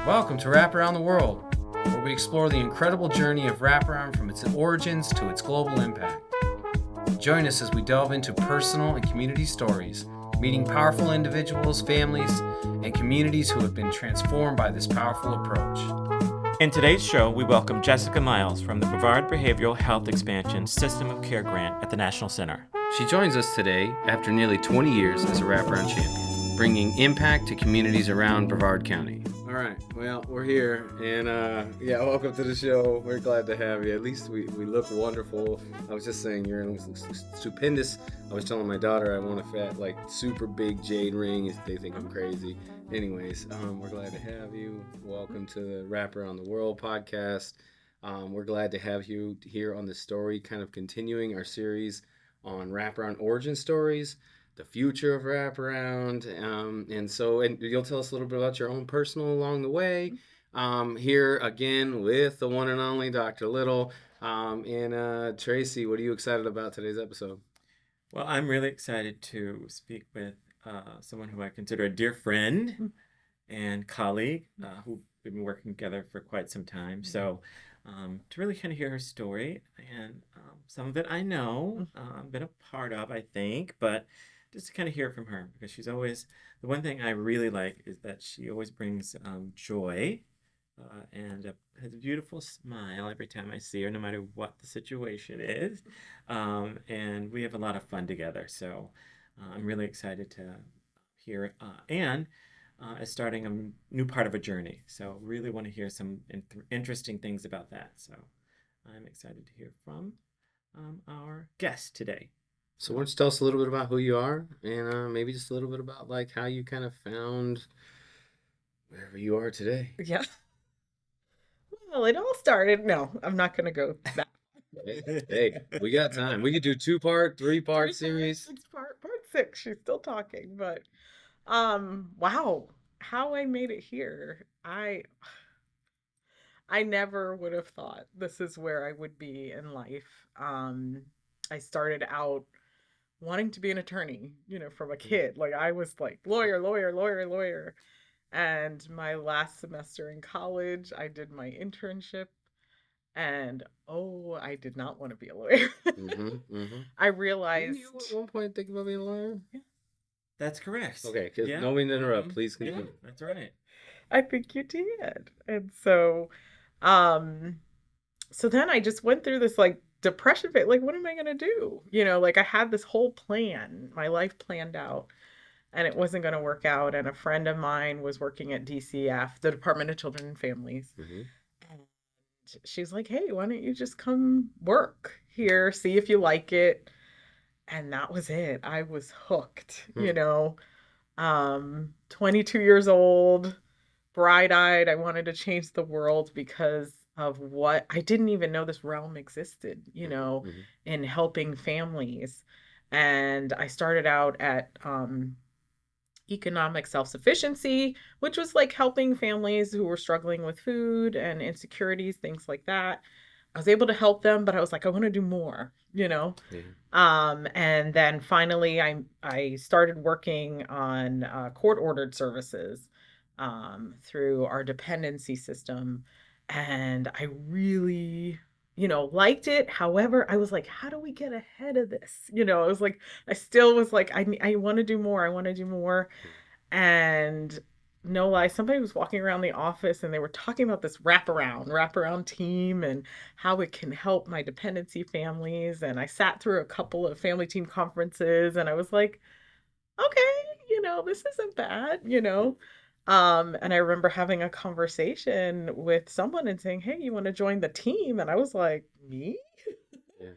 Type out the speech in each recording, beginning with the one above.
Welcome to Wraparound the World, where we explore the incredible journey of Wraparound from its origins to its global impact. Join us as we delve into personal and community stories, meeting powerful individuals, families, and communities who have been transformed by this powerful approach. In today's show, we welcome Jessica Miles from the Brevard Behavioral Health Expansion System of Care Grant at the National Center. She joins us today after nearly 20 years as a Wraparound champion, bringing impact to communities around Brevard County. All right, well, we're here, and welcome to the show. We're glad to have you. At least we look wonderful. I was just saying, you're stupendous. I was telling my daughter I want a fat, super big jade ring if they think I'm crazy. Anyways, we're glad to have you. Welcome to the Wraparound the World podcast. We're glad to have you here on the story, kind of continuing our series on Wraparound origin stories, the future of Wraparound, and you'll tell us a little bit about your own personal along the way. Here again with the one and only Dr. Little. And Tracy, what are you excited about today's episode? Well, I'm really excited to speak with someone who I consider a dear friend and colleague who we've been working together for quite some time. So to really kind of hear her story, and some of it I know, been a part of, I think, but just to kind of hear from her, because she's always, the one thing I really like is that she always brings joy and has a beautiful smile every time I see her, no matter what the situation is. And we have a lot of fun together. So I'm really excited to hear and starting a new part of a journey. So really want to hear some interesting things about that. So I'm excited to hear from our guest today. So why don't you tell us a little bit about who you are, and maybe just a little bit about how you kind of found wherever you are today. Yeah. Well, it all started. No, I'm not going to go back. Hey, we got time. We could do 2-part, 3-part series. 6-part, part 6. She's still talking, but wow, how I made it here. I never would have thought this is where I would be in life. I started out wanting to be an attorney, from a kid. I was lawyer. And my last semester in college, I did my internship, and I did not want to be a lawyer. I realized... Didn't you at one point think about being a lawyer? Yeah. That's correct. Okay, because no mean to interrupt. Please continue. Yeah, that's right. I think you did. And so, so then I just went through this depression phase. What am I going to do? I had this whole plan, my life planned out, and it wasn't going to work out. And a friend of mine was working at DCF, the Department of Children and Families. And she's like, hey, why don't you just come work here, see if you like it? And that was it. I was hooked, 22 years old, bright-eyed. I wanted to change the world because of what I didn't even know this realm existed, in helping families. And I started out at economic self-sufficiency, which was helping families who were struggling with food and insecurities, things like that. I was able to help them, but I was I want to do more, Yeah. And then finally I started working on court-ordered services through our dependency system. And I really, liked it. However, I was how do we get ahead of this? I was I still was I want to do more. I want to do more. And no lie, somebody was walking around the office and they were talking about this wraparound team and how it can help my dependency families. And I sat through a couple of family team conferences and I was okay, this isn't bad, And I remember having a conversation with someone and saying, hey, you want to join the team? And I was like, me? Yeah.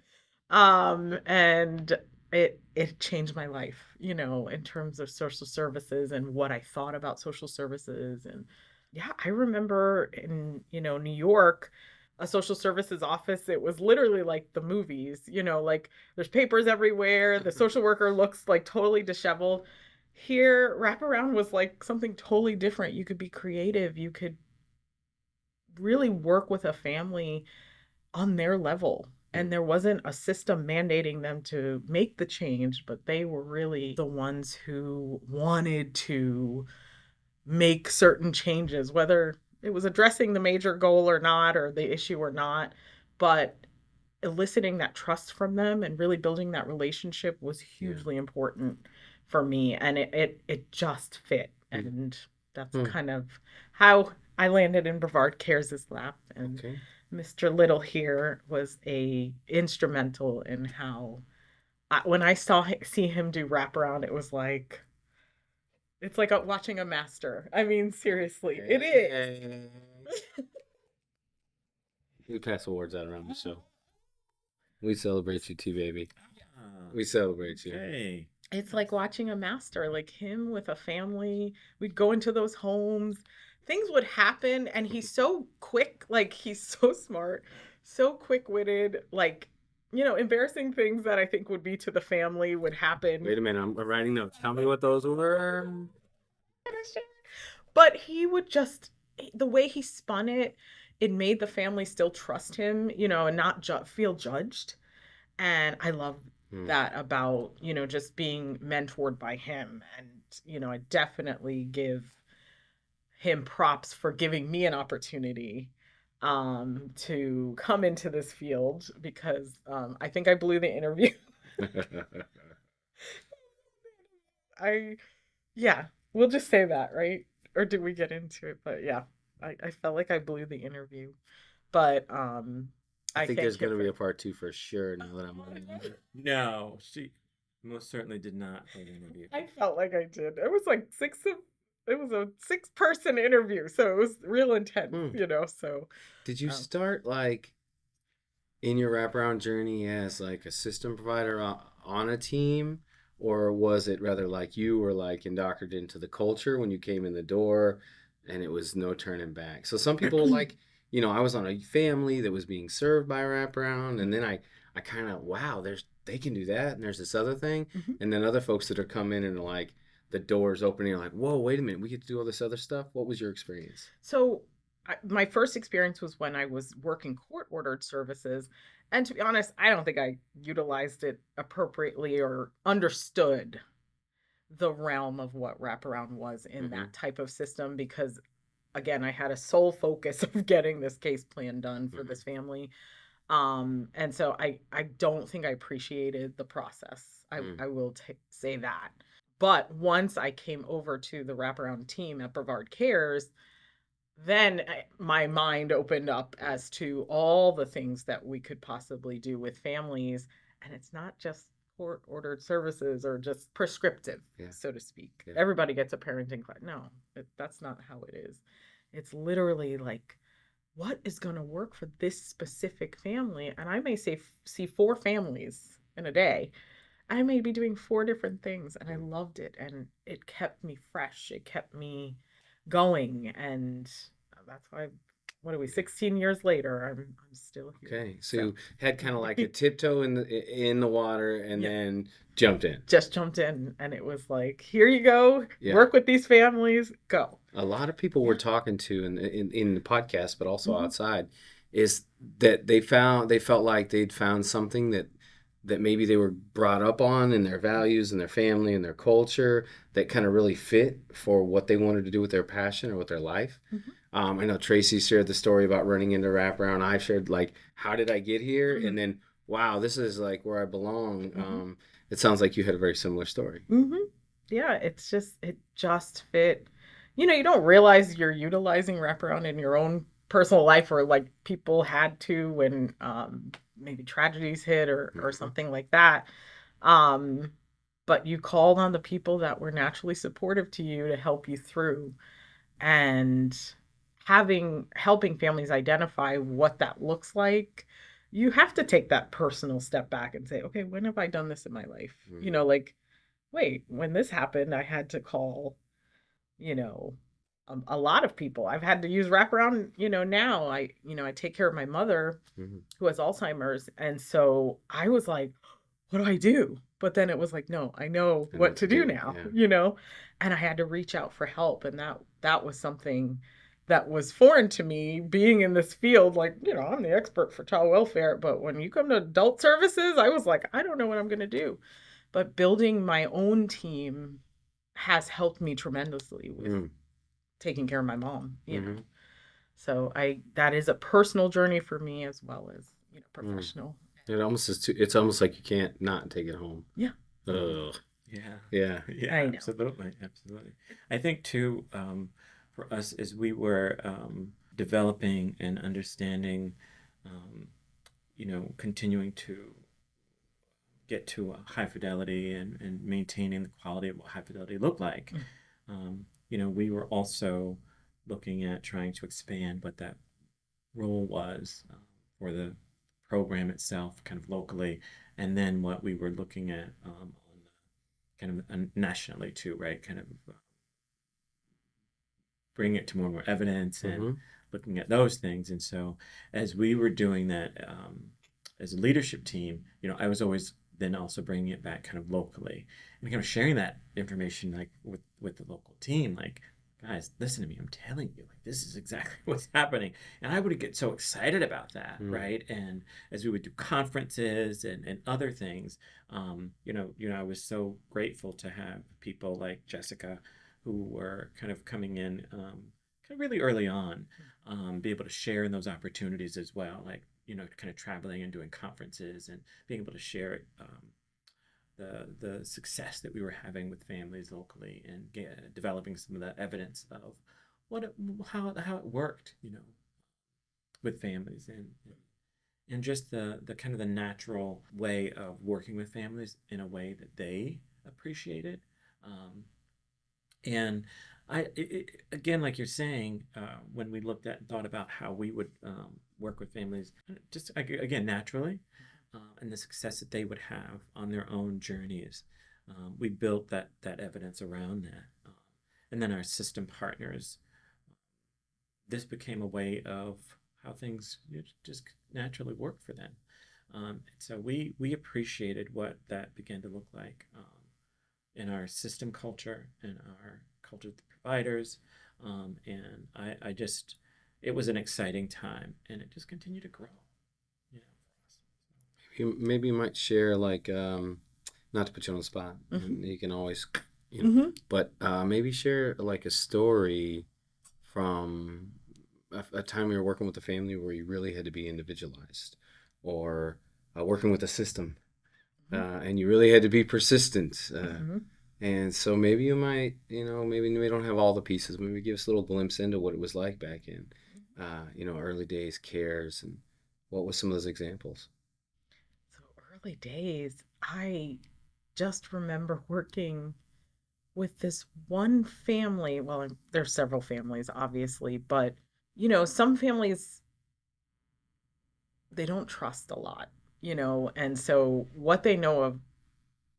And it changed my life, in terms of social services and what I thought about social services. And yeah, I remember in, New York, a social services office, it was literally like the movies, there's papers everywhere. The social worker looks totally disheveled. Here, Wraparound was something totally different. You could be creative. You could really work with a family on their level. And there wasn't a system mandating them to make the change, but they were really the ones who wanted to make certain changes, whether it was addressing the major goal or not, or the issue or not, but eliciting that trust from them and really building that relationship was hugely important for me, and it just fit. And that's kind of how I landed in Brevard Cares' lap. And Okay. Mr. Little here was a instrumental in how when I see him do wraparound, it was like it's like watching a master. I mean, seriously, it is. We pass awards out around the show. We celebrate you too, baby. Ah, We celebrate you. okay. It's like watching a master, like him with a family. We'd go into those homes, things would happen, and he's so quick, like he's so smart, so quick-witted, like, embarrassing things that I think would be to the family would happen. Wait a minute, I'm writing notes. Tell me what those were. But he would just, the way he spun it, it made the family still trust him, and not feel judged. And I love that about, just being mentored by him. And, I definitely give him props for giving me an opportunity to come into this field, because I think I blew the interview. Yeah, we'll just say that, right? Or did we get into it? But yeah, I felt like I blew the interview. But I think there's going to be a for part 2 for sure now that I'm looking at it. No, she most certainly did not hold an interview. I felt like I did. It was like it was a 6-person interview, so it was real intense, so. Did you start like in your wraparound journey as like a system provider on a team, or was it rather like you were like indoctrinated into the culture when you came in the door and it was no turning back? So some people like, I was on a family that was being served by wraparound, and then I kind of, wow, they can do that, and there's this other thing, and then other folks that are coming and like the doors opening, like, whoa, wait a minute, we get to do all this other stuff. What was your experience? So my first experience was when I was working court-ordered services. And to be honest, I don't think I utilized it appropriately or understood the realm of what wraparound was in that type of system, because, again, I had a sole focus of getting this case plan done for this family. And so I don't think I appreciated the process. I will say that. But once I came over to the wraparound team at Brevard Cares, then my mind opened up as to all the things that we could possibly do with families. And it's not just court-ordered services or just prescriptive, so to speak. Yeah. Everybody gets a parenting class. No, that's not how it is. It's literally like, what is going to work for this specific family? And I may see 4 families in a day. I may be doing 4 different things, and I loved it, and it kept me fresh. It kept me going, and that's why, what are we, 16 years later, I'm still here. Okay, so you had kind of like a tiptoe in the water, and then jumped in. Just jumped in, and it was like, here you go, work with these families, go. A lot of people we're talking to in the podcast, but also outside, is that they felt like they'd found something that maybe they were brought up on in their values and their family and their culture that kind of really fit for what they wanted to do with their passion or with their life. I know Tracy shared the story about running into wraparound. I shared like, how did I get here? And then, wow, this is like where I belong. It sounds like you had a very similar story. Yeah, it just fit. You don't realize you're utilizing wraparound in your own personal life, or like people had to when maybe tragedies hit or something like that. But you called on the people that were naturally supportive to you to help you through, and helping families identify what that looks like. You have to take that personal step back and say, okay, when have I done this in my life? Like, wait, when this happened, I had to call, a lot of people. I've had to use wraparound, now I take care of my mother who has Alzheimer's. And so I was like, what do I do? But then it was like, no, I know what to do now, and I had to reach out for help. And that was something that was foreign to me, being in this field. Like, I'm the expert for child welfare, but when you come to adult services, I was like, I don't know what I'm going to do. But building my own team has helped me tremendously with taking care of my mom, So that is a personal journey for me as well as, professional. It's almost like you can't not take it home. Yeah. Ugh. Yeah. Yeah. Yeah, I know. absolutely. Absolutely. I think too, for us as we were developing and understanding, um, continuing to get to a high fidelity and maintaining the quality of what high fidelity looked like. We were also looking at trying to expand what that role was for the program itself, kind of locally, and then what we were looking at on the, kind of nationally too, right? Kind of bring it to more evidence and Mm-hmm. looking at those things. And so, as we were doing that as a leadership team, I was always then also bringing it back kind of locally and kind of sharing that information like with the local team, like, guys, listen to me, I'm telling you, like, this is exactly what's happening. And I would get so excited about that, right? And as we would do conferences and other things, I was so grateful to have people like Jessica who were kind of coming in kind of really early on, be able to share in those opportunities as well, like, kind of traveling and doing conferences and being able to share the success that we were having with families locally and developing some of that evidence of how it worked, with families and just the kind of the natural way of working with families in a way that they appreciated. And again, like you're saying, when we looked at and thought about how we would work with families, just again naturally, and the success that they would have on their own journeys, we built that evidence around that, and then our system partners. This became a way of how things just naturally work for them. So we appreciated what that began to look like. In our system culture and our culture with the providers. And I just, it was an exciting time and it just continued to grow, for us. Maybe you might share like not to put you on the spot, Mm-hmm. and you can always Mm-hmm. but maybe share like a story from a time you were working with a family where you really had to be individualized, or working with a system, and you really had to be persistent. Mm-hmm. And so maybe you might, maybe we don't have all the pieces. Maybe give us a little glimpse into what it was like back in, early days cares, and what was some of those examples? So early days, I just remember working with this one family. Well, there's several families, obviously, but some families, they don't trust a lot, and so what they know of,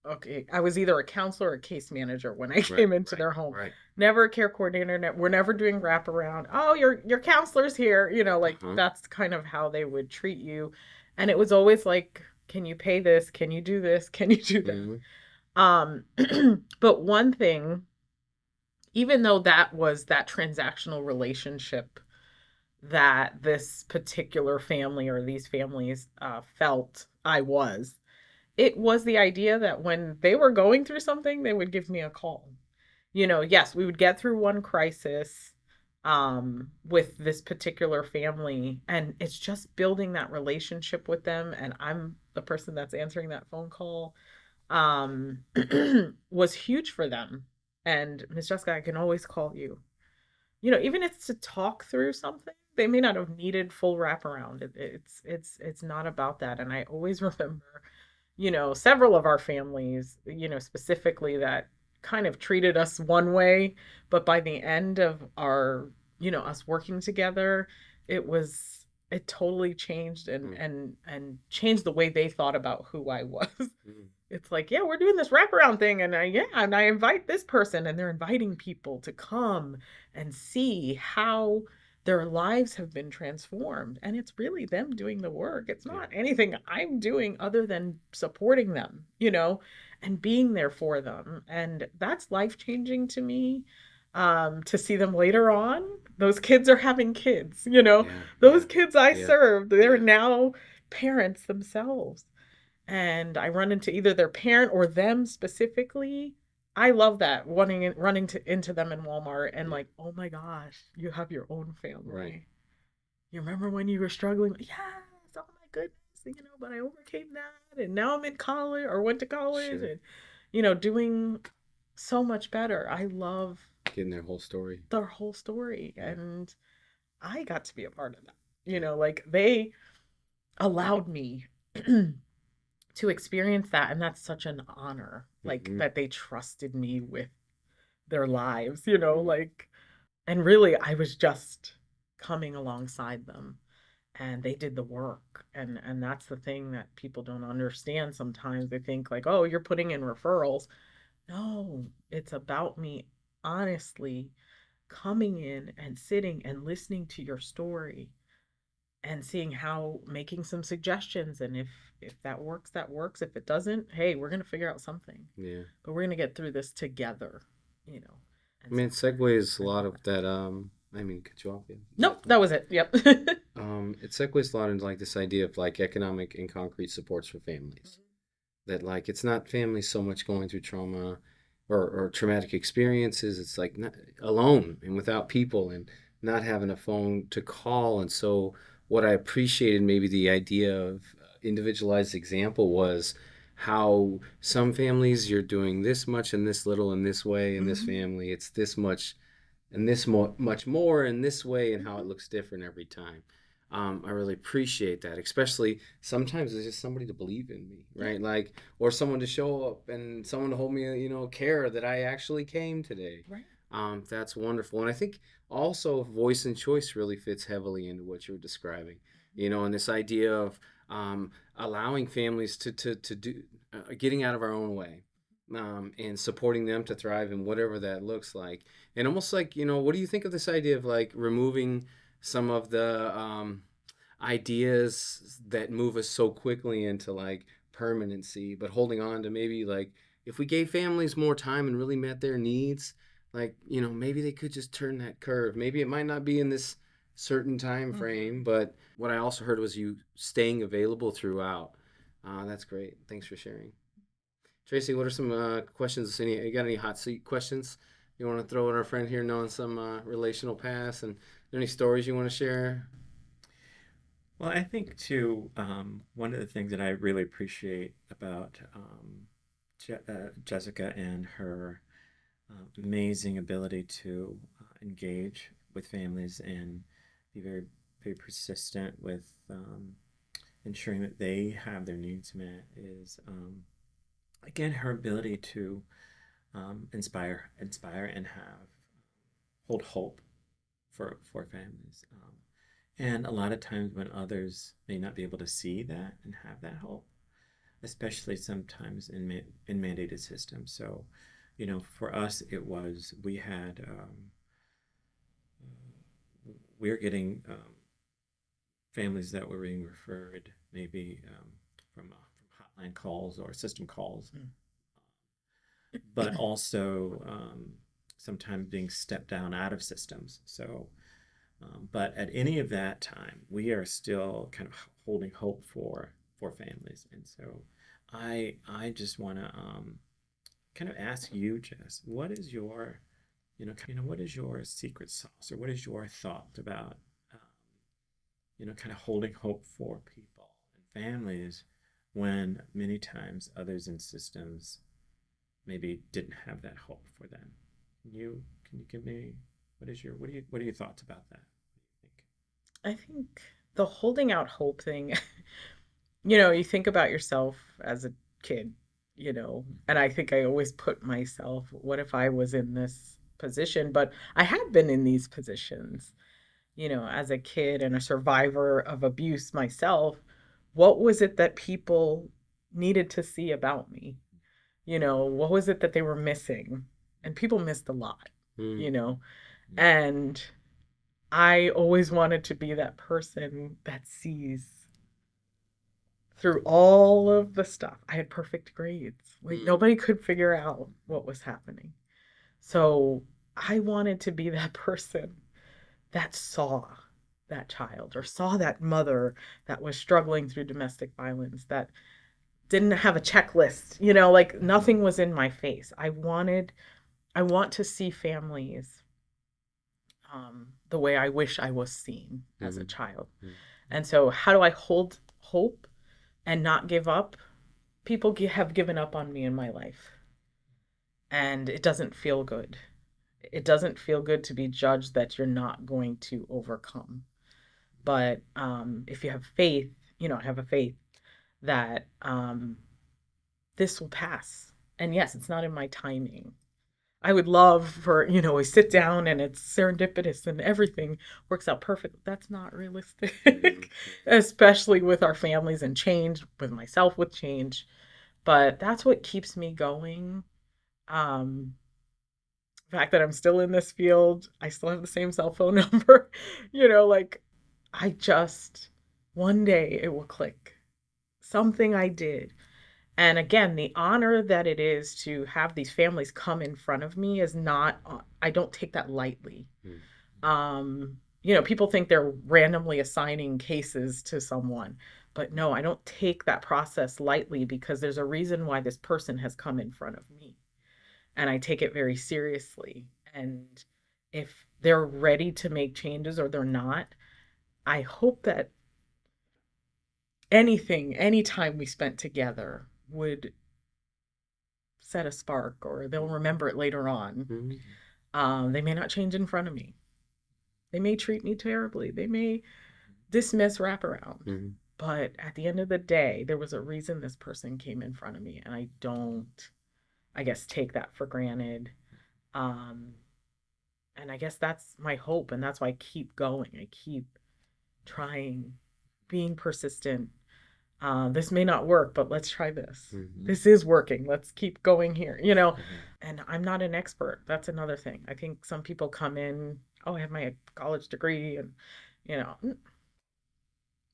okay, I was either a counselor or a case manager when I came into their home. Right. Never a care coordinator. We're never doing wraparound. Oh, your counselor's here. Like that's kind of how they would treat you. And it was always like, can you pay this? Can you do this? Can you do that? But one thing, even though that was that transactional relationship that this particular family or these families felt it was the idea that when they were going through something, they would give me a call. Yes, we would get through one crisis with this particular family, and it's just building that relationship with them. And I'm the person that's answering that phone call, um, was huge for them. And Miss Jessica, I can always call you. Even if it's to talk through something, they may not have needed full wraparound. It's not about that. And I always remember several of our families, specifically that kind of treated us one way, but by the end of our, us working together, it totally changed and changed the way they thought about who I was. It's like, yeah, we're doing this wraparound thing, and I invite this person, and they're inviting people to come and see how their lives have been transformed, and it's really them doing the work. It's not anything I'm doing other than supporting them, and being there for them, and that's life-changing to me. To see them later on, those kids are having kids, those kids I served, they're now parents themselves, and I run into either their parent or them specifically. I love that running into them in Walmart and like, oh my gosh, you have your own family. Right. You remember when you were struggling? Yes, oh my goodness, but I overcame that, and now I'm in college or went to college, Sure. and doing so much better. I love Getting their whole story. their whole story, Yeah. and I got to be a part of that. Like they allowed me to experience that, and that's such an honor, like Hmm. that they trusted me with their lives, Hmm. like, and really I was just coming alongside them, and they did the work, and that's the thing that people don't understand sometimes. They think like, oh, you're putting in referrals. No, it's about me honestly coming in and sitting and listening to your story and seeing how, making some suggestions, and if that works, that works. If it doesn't, hey, we're going to figure out something, Yeah. but we're going to get through this together, you know I and mean, so it segues a I lot love of that. that. I mean, cut you off. Yeah. Nope, that was it. Yep. It segues a lot into like this idea of like economic and concrete supports for families. That like it's not families so much going through trauma or traumatic experiences. It's like not, alone and without people and not having a phone to call. And so what I appreciated maybe the idea of individualized example was how some families you're doing this much and this little in this way in this Mhm. family it's this much and this much more in this way and how it Mhm. looks different every time. I really appreciate that, especially sometimes it's just somebody to believe in me, Yeah. right? Like, or someone to show up and someone to hold me, care that I actually came today. Right. That's wonderful. And I think also voice and choice really fits heavily into what you're describing, and this idea of allowing families to do, getting out of our own way, and supporting them to thrive in whatever that looks like. And almost like, what do you think of this idea of like removing some of the ideas that move us so quickly into like permanency, but holding on to maybe like if we gave families more time and really met their needs, like, maybe they could just turn that curve. Maybe it might not be in this certain time frame, Mhm. but what I also heard was you staying available throughout. That's great. Thanks for sharing. Tracy, what are some questions? You got any hot seat questions you want to throw at our friend here, knowing some relational past? And are there any stories you want to share? Well, I think too, one of the things that I really appreciate about Jessica and her amazing ability to engage with families and be very, very persistent with ensuring that they have their needs met is, again, her ability to inspire, and have hold hope for families. And a lot of times when others may not be able to see that and have that hope, especially sometimes in mandated systems. So, for us, it was we had we were getting families that were being referred maybe from hotline calls or system calls, Mm. but also sometimes being stepped down out of systems. So, but at any of that time, we are still kind of holding hope for families, and so I just want to kind of ask you, Jess, what is your what is your secret sauce, or what is your thought about um, kind of holding hope for people and families when many times others in systems maybe didn't have that hope for them. Can you give me what are your thoughts about that? What do you think? I think the holding out hope thing, you think about yourself as a kid, and I think I always put myself, what if I was in this position? But I had been in these positions, as a kid and a survivor of abuse myself. What was it that people needed to see about me? What was it that they were missing? And people missed a lot, Mm, you know, Mm, and I always wanted to be that person that sees through all of the stuff. I had perfect grades. Like mm, nobody could figure out what was happening. So I wanted to be that person that saw that child or saw that mother that was struggling through domestic violence, that didn't have a checklist, like nothing was in my face. I want to see families the way I wish I was seen as a Mhm. child. Mhm. And so, how do I hold hope and not give up? People have given up on me in my life, and it doesn't feel good. It doesn't feel good to be judged that you're not going to overcome. But if you have faith, I have a faith that this will pass. And yes, it's not in my timing. I would love for, we sit down and it's serendipitous and everything works out perfect. That's not realistic, Mhm. especially with our families and change, with myself with change. But that's what keeps me going. Um, the fact that I'm still in this field, I still have the same cell phone number, like I just, one day it will click. Something I did. And again, the honor that it is to have these families come in front of me is not, I don't take that lightly. People think they're randomly assigning cases to someone, but no, I don't take that process lightly because there's a reason why this person has come in front of me. And I take it very seriously. And if they're ready to make changes or they're not, I hope that any time we spent together would set a spark or they'll remember it later on. Mhm. They may not change in front of me. They may treat me terribly. They may dismiss wraparound. Mhm. But at the end of the day, there was a reason this person came in front of me. And I don't, I guess, take that for granted. Um, and I guess that's my hope. And that's why I keep going. I keep trying, being persistent. This may not work, but let's try this. Mhm. This is working. Let's keep going here. Mhm. And I'm not an expert. That's another thing. I think some people come in, oh, I have my college degree, and, you know,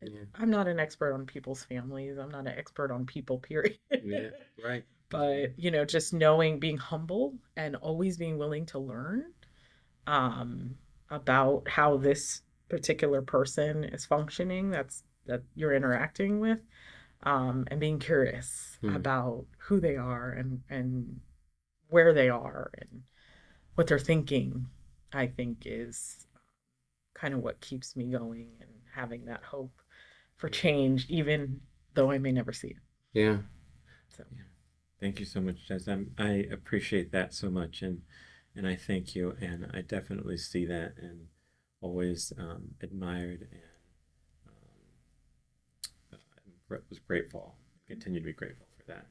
Yeah. I'm not an expert on people's families. I'm not an expert on people, period. Yeah. Right. But, just knowing, being humble and always being willing to learn um, about how this particular person is functioning that you're interacting with, and being curious Mhm. about who they are and where they are and what they're thinking, I think is kind of what keeps me going and having that hope for change, even though I may never see it. Yeah. So, Yeah. Thank you so much, Jess. I appreciate that so much, and I thank you, and I definitely see that, and always admired, and was grateful. Continue to be grateful for that.